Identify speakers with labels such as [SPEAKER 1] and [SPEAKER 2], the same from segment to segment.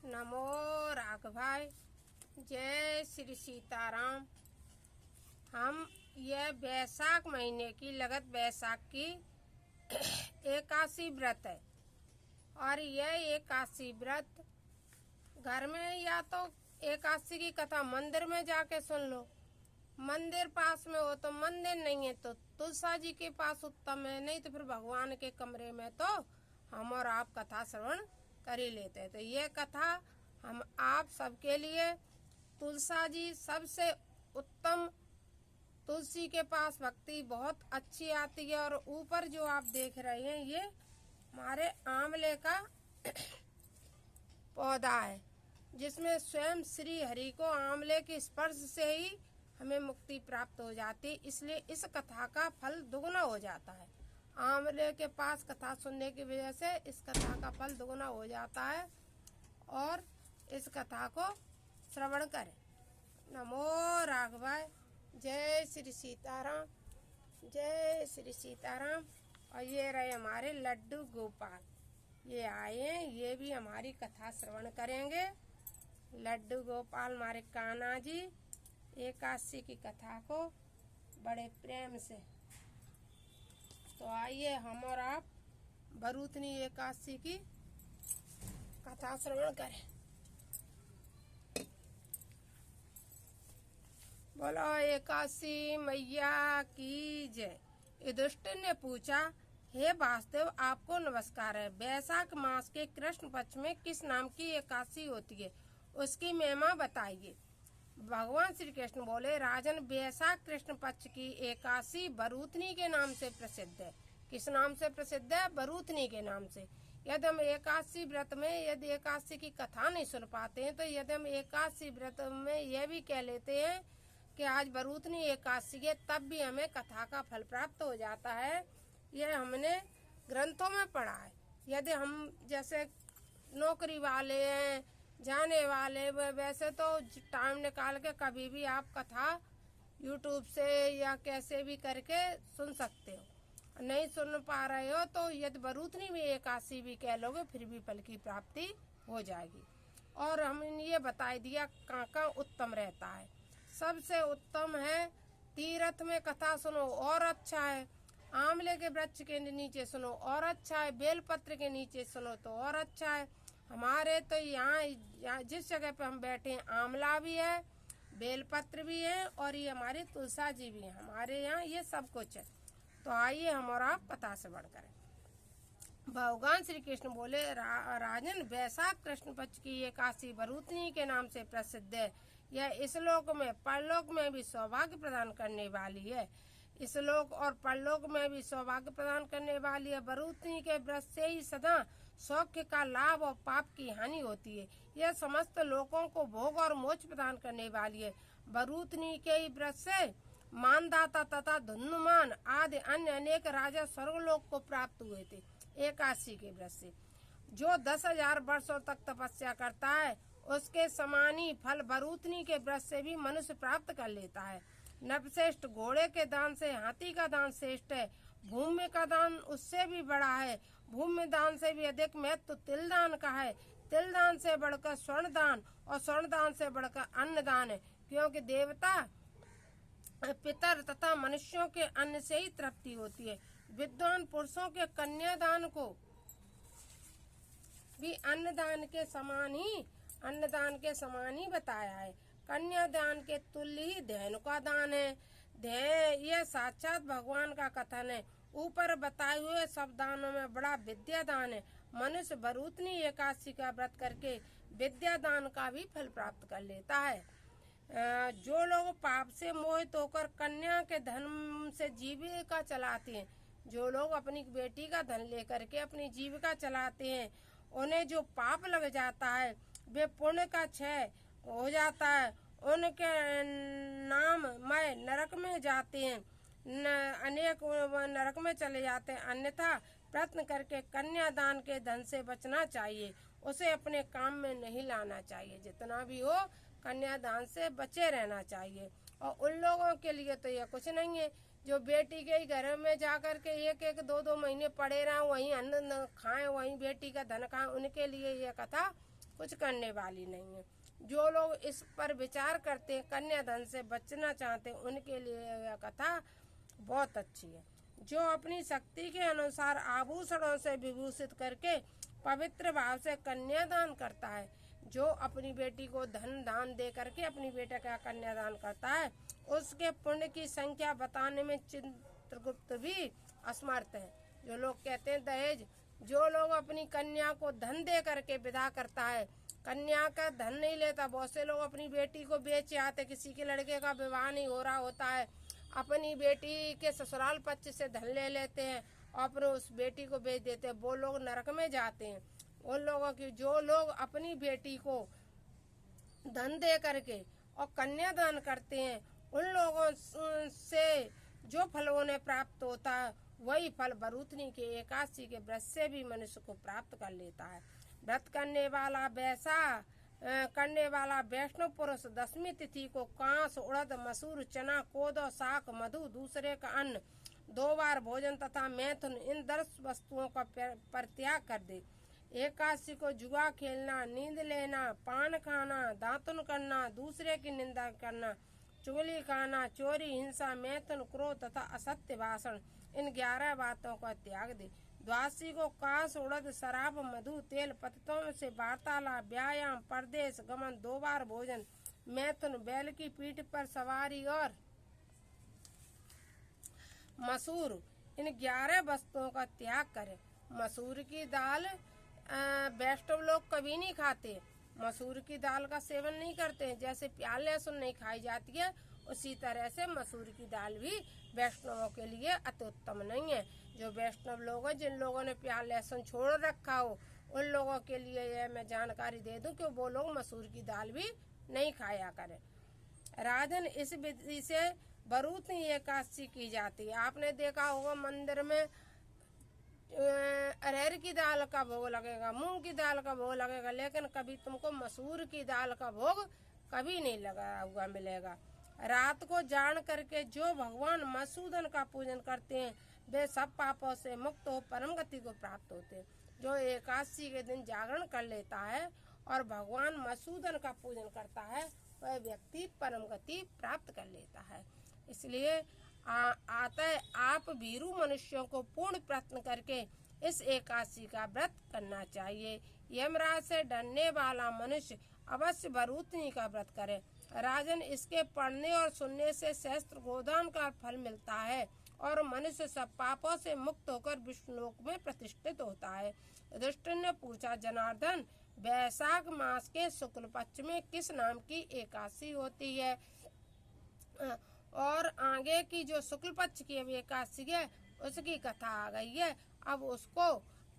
[SPEAKER 1] नमो राघवाय। जय श्री सीताराम। हम यह बैसाख महीने की लगत बैसाख की एकादशी व्रत है और यह एकादशी व्रत घर में या तो एकादशी की कथा मंदिर में जाके सुन लो, मंदिर पास में हो तो मंदिर, नहीं है तो तुलसा जी के पास उत्तम है, नहीं तो फिर भगवान के कमरे में तो हम और आप कथा श्रवण कर ही लेते हैं। तो ये कथा हम आप सबके लिए, तुलसा जी सबसे उत्तम, तुलसी के पास भक्ति बहुत अच्छी आती है। और ऊपर जो आप देख रहे हैं ये हमारे आंवले का पौधा है, जिसमें स्वयं श्री हरि को आंवले के स्पर्श से ही हमें मुक्ति प्राप्त हो जाती है, इसलिए इस कथा का फल दुगुना हो जाता है। आंवले के पास कथा सुनने की वजह से इस कथा का फल दुगुना हो जाता है और इस कथा को श्रवण करें। नमो राघवाय। जय श्री सीताराम, जय श्री सीताराम। और ये रहे हमारे लड्डू गोपाल, ये आए हैं, ये भी हमारी कथा श्रवण करेंगे। लड्डू गोपाल हमारे कान्हा जी एकादशी की कथा को बड़े प्रेम से, तो आइए हम और आप भरूतनी एकादशी की कथा श्रवण करें। बोलो एकादशी मैया की जय। युधिष्ठिर ने पूछा, हे वासुदेव आपको नमस्कार है। बैसाख मास के कृष्ण पक्ष में किस नाम की एकादशी होती है, उसकी महिमा बताइए। भगवान श्री कृष्ण बोले, राजन बैसाख कृष्ण पक्ष की एकादशी भरूतनी के नाम से प्रसिद्ध है। किस नाम से प्रसिद्ध है? भरूतनी के नाम से। यदि हम एकादशी व्रत में यदि एकादशी की कथा नहीं सुन पाते हैं तो यदि हम एकादशी व्रत में यह भी कह लेते हैं कि आज भरूतनी एकादशी है, तब भी हमें कथा का फल प्राप्त हो जाता है। यह हमने ग्रंथों में पढ़ा है। यदि हम जैसे नौकरी वाले हैं, जाने वाले, वैसे तो टाइम निकाल के कभी भी आप कथा यूट्यूब से या कैसे भी करके सुन सकते हो। नहीं सुन पा रहे हो तो यदि भरूतनी में एकादशी भी कह लोगे फिर भी फल की प्राप्ति हो जाएगी। और हमने ये बता दिया कहाँ उत्तम रहता है। सबसे उत्तम है तीर्थ में कथा सुनो और अच्छा है, आंवले के वृक्ष के नीचे सुनो और अच्छा है, बेलपत्र के नीचे सुनो तो और अच्छा है। हमारे तो यहाँ जिस जगह पे हम बैठे हैं आंवला भी है, बेलपत्र भी है और ये हमारी तुलसा जी भी है। हमारे यहाँ ये सब कुछ है। तो आइए हम और आप कथा श्रवण करें। भगवान श्री कृष्ण बोले, राजन बैसाख कृष्ण पक्ष की एकादशी भरूतनी के नाम से प्रसिद्ध है। यह इस लोक में परलोक में भी सौभाग्य प्रदान करने वाली है। इस लोक और परलोक में भी सौभाग्य प्रदान करने वाली है। भरूतनी के व्रत से ही सदा सौख्य का लाभ और पाप की हानि होती है। यह समस्त लोगों को भोग और मोक्ष प्रदान करने वाली है। भरूतनी के ही व्रत से मानदाता तथा धनुमान आदि अन्य अनेक राजा स्वर्गलोक को प्राप्त हुए थे। एकादशी के व्रत से जो 10,000 वर्षों तक तपस्या करता है उसके समानी फल भरूतनी के व्रत से भी मनुष्य प्राप्त कर लेता है। नरश्रेष्ठ घोड़े के दान से हाथी का दान श्रेष्ठ है। भूमि का दान उससे भी बड़ा है। भूमि दान से भी अधिक महत्व तिल दान का है। तिल दान से बढ़कर स्वर्ण दान और स्वर्ण दान से बढ़कर अन्न दान है, क्योंकि देवता पितर तथा मनुष्यों के अन्न से ही तृप्ति होती है। विद्वान पुरुषों के कन्यादान को भी अन्नदान के समान ही बताया है। कन्यादान के तुल्य ही धेनु का दान है। यह साक्षात भगवान का कथन है। ऊपर बताए हुए सब दानों में बड़ा विद्या दान है। मनुष्य भरूतनी एकादशी का व्रत करके विद्या दान का भी फल प्राप्त कर लेता है। जो लोग पाप से मोहित होकर कन्या के धन से जीविका चलाते हैं, जो लोग अपनी बेटी का धन लेकर के अपनी जीविका चलाते हैं, उन्हें जो पाप लग जाता है वे पुण्य का क्षय हो जाता है। उनके नाम मैं नरक में जाते हैं, अनेक नरक में चले जाते हैं। अन्यथा प्रयत्न करके कन्यादान के धन से बचना चाहिए, उसे अपने काम में नहीं लाना चाहिए। जितना भी हो कन्यादान से बचे रहना चाहिए। और उन लोगों के लिए तो यह कुछ नहीं है जो बेटी के ही घर में जाकर के 1-1, 2-2 महीने पड़े रहें, वहीं अन्न खाएं, वहीं बेटी का धन खाएं, उनके लिए यह कथा कुछ करने वाली नहीं है। जो लोग इस पर विचार करते हैं, कन्याधन से बचना चाहते हैं, उनके लिए यह कथा बहुत अच्छी है। जो अपनी शक्ति के अनुसार आभूषणों से विभूषित करके पवित्र भाव से कन्यादान करता है, जो अपनी बेटी को धन दान दे करके अपनी बेटे का कन्यादान करता है, उसके पुण्य की संख्या बताने में चित्रगुप्त भी असमर्थ है। जो लोग कहते हैं दहेज, जो लोग अपनी कन्या को धन दे करके विदा करता है, कन्या का धन नहीं लेता। बहुत से लोग अपनी बेटी को बेच आते, किसी के लड़के का विवाह नहीं हो रहा होता है, अपनी बेटी के ससुराल पक्ष से धन ले लेते हैं और फिर उस बेटी को बेच देते हैं। वो लोग नरक में जाते हैं। उन लोगों की, जो लोग अपनी बेटी को धन दे करके और कन्यादान करते हैं, उन लोगों से जो फल उन्हें प्राप्त होता है, वही फल बरूथनी के एकादशी के व्रत से भी मनुष्य को प्राप्त कर लेता है। व्रत करने वाला वैष्णव पुरुष दशमी तिथि को कांस, उड़द, मसूर, चना, कोदो, साग, मधु, दूसरे का अन्न, 2 बार भोजन तथा मैथुन, इन 10 वस्तुओं का परित्याग कर दे। एकादशी को जुआ खेलना, नींद लेना, पान खाना, दातुन करना, दूसरे की निंदा करना, चुगली खाना, चोरी, हिंसा, मैथुन, क्रोध तथा असत्य भाषण, इन 11 बातों का त्याग दे। द्वादशी को कांस, उड़द, शराब, मधु, तेल, पतितों से वार्तालाप, व्यायाम, परदेश गमन, 2 बार भोजन, मैथुन, बैल की पीठ पर सवारी और मसूर, इन 11 वस्तुओं का त्याग करें। मसूर की दाल वैष्णव लोग कभी नहीं खाते, मसूर की दाल का सेवन नहीं करते हैं। जैसे प्याज लहसुन नहीं खाई जाती है, उसी तरह से मसूर की दाल भी वैष्णवों के लिए अति उत्तम नहीं है। जो वैष्णव लोग हैं, जिन लोगों ने प्याज लहसुन छोड़ रखा हो, उन लोगों के लिए यह मैं जानकारी दे दूं कि वो लोग मसूर की दाल भी नहीं खाया करें। राजन, इस विधि से बरूथनी एकादशी की जाती है। आपने देखा होगा मंदिर में अरहर की दाल का भोग लगेगा, मूंग की दाल का भोग लगेगा, लेकिन कभी तुमको मसूर की दाल का भोग कभी नहीं लगा हुआ मिलेगा। रात को जान करके जो भगवान मधुसूदन का पूजन करते हैं, वे सब पापों से मुक्त हो परम गति को प्राप्त होते हैं। जो एकादशी के दिन जागरण कर लेता है और भगवान मधुसूदन का पूजन करता है, वह व्यक्ति परम गति प्राप्त कर लेता है। इसलिए अतः आप भीरू मनुष्यों को पूर्ण प्रयत्न करके इस एकादशी का व्रत करना चाहिए। यमराज से डरने वाला मनुष्य अवश्य बरूथनी का व्रत करे। राजन, इसके पढ़ने और सुनने से सहस्त्र गोदान का फल मिलता है और मनुष्य सब पापों से मुक्त होकर विष्णुलोक में प्रतिष्ठित होता है। युधिष्ठिर ने पूछा, जनार्दन, वैशाख मास के शुक्ल पक्ष में किस नाम की एकादशी होती है? और आगे की जो शुक्ल पक्ष की एकादशी है, उसकी कथा आ गई है। अब उसको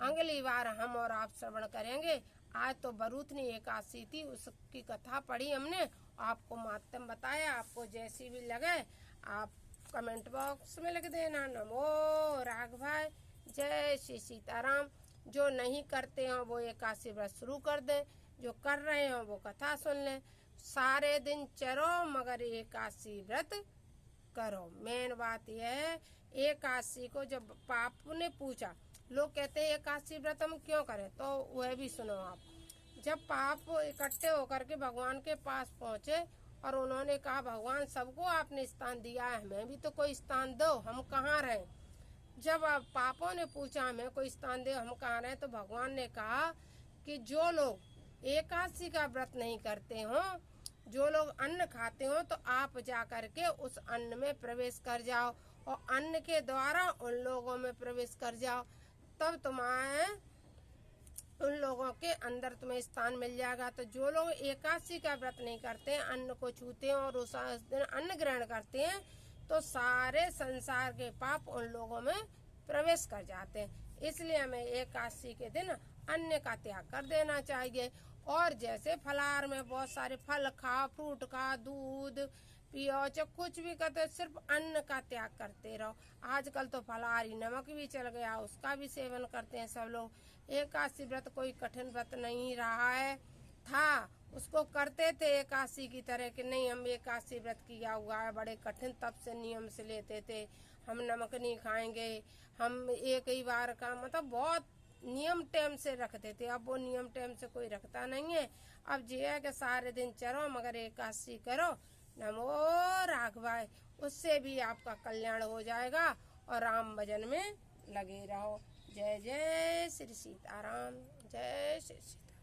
[SPEAKER 1] अगली बार हम और आप श्रवण करेंगे। आज तो बरूथनी एकादशी थी, उसकी कथा पढ़ी हमने, आपको माध्यम बताया। आपको जैसी भी लगे आप कमेंट बॉक्स में लिख देना। नमो राघ भाई, जय श्री सीताराम। जो नहीं करते हो वो एकादशी व्रत शुरू कर दें, जो कर रहे हो वो कथा सुन लें। सारे दिन चरो मगर एकादशी व्रत करो। मेन बात यह है, एकादशी को जब पाप ने पूछा, लोग कहते हैं एकादशी व्रत हम क्यों करें, तो वह भी सुनो आप। जब पाप इकट्ठे होकर के भगवान के पास पहुँचे और उन्होंने कहा, भगवान सबको आपने स्थान दिया है, हमें भी तो कोई स्थान दो, हम कहाँ रहें। जब पापों ने पूछा हमें कोई स्थान दे, हम कहाँ रहें, तो भगवान ने कहा कि जो लोग एकादशी का व्रत नहीं करते हो, जो लोग अन्न खाते हो, तो आप जा करके उस अन्न में प्रवेश कर जाओ और अन्न के द्वारा उन लोगों में प्रवेश कर जाओ, तब तुम्हारे उन लोगों के अंदर तुम्हें स्थान मिल जाएगा। तो जो लोग एकादशी का व्रत नहीं करते, अन्न को छूते हैं और उस दिन अन्न ग्रहण करते हैं, तो सारे संसार के पाप उन लोगों में प्रवेश कर जाते हैं। इसलिए हमें एकादशी के दिन अन्न का त्याग कर देना चाहिए। और जैसे फलाहार में बहुत सारे फल खा, फ्रूट खा, दूध पियो, चाहे कुछ भी करते, सिर्फ अन्न का त्याग करते रहो। आजकल तो फलाहारी नमक भी चल गया, उसका भी सेवन करते हैं सब लोग। एकादशी व्रत कोई कठिन व्रत नहीं रहा है, था उसको करते थे एकादशी की तरह कि नहीं हम एकादशी व्रत किया हुआ है, बड़े कठिन तप से नियम से लेते थे, हम नमक नहीं खाएंगे, हम एक ही बार का, मतलब बहुत नियम टाइम से रखते थे, अब वो नियम टाइम से कोई रखता नहीं है। अब ये है कि सारे दिन चलो मगर एकादशी करो। नमो राघवाय, उससे भी आपका कल्याण हो जाएगा और राम भजन में लगे रहो। जय जय श्री सीताराम, जय श्री सीताराम।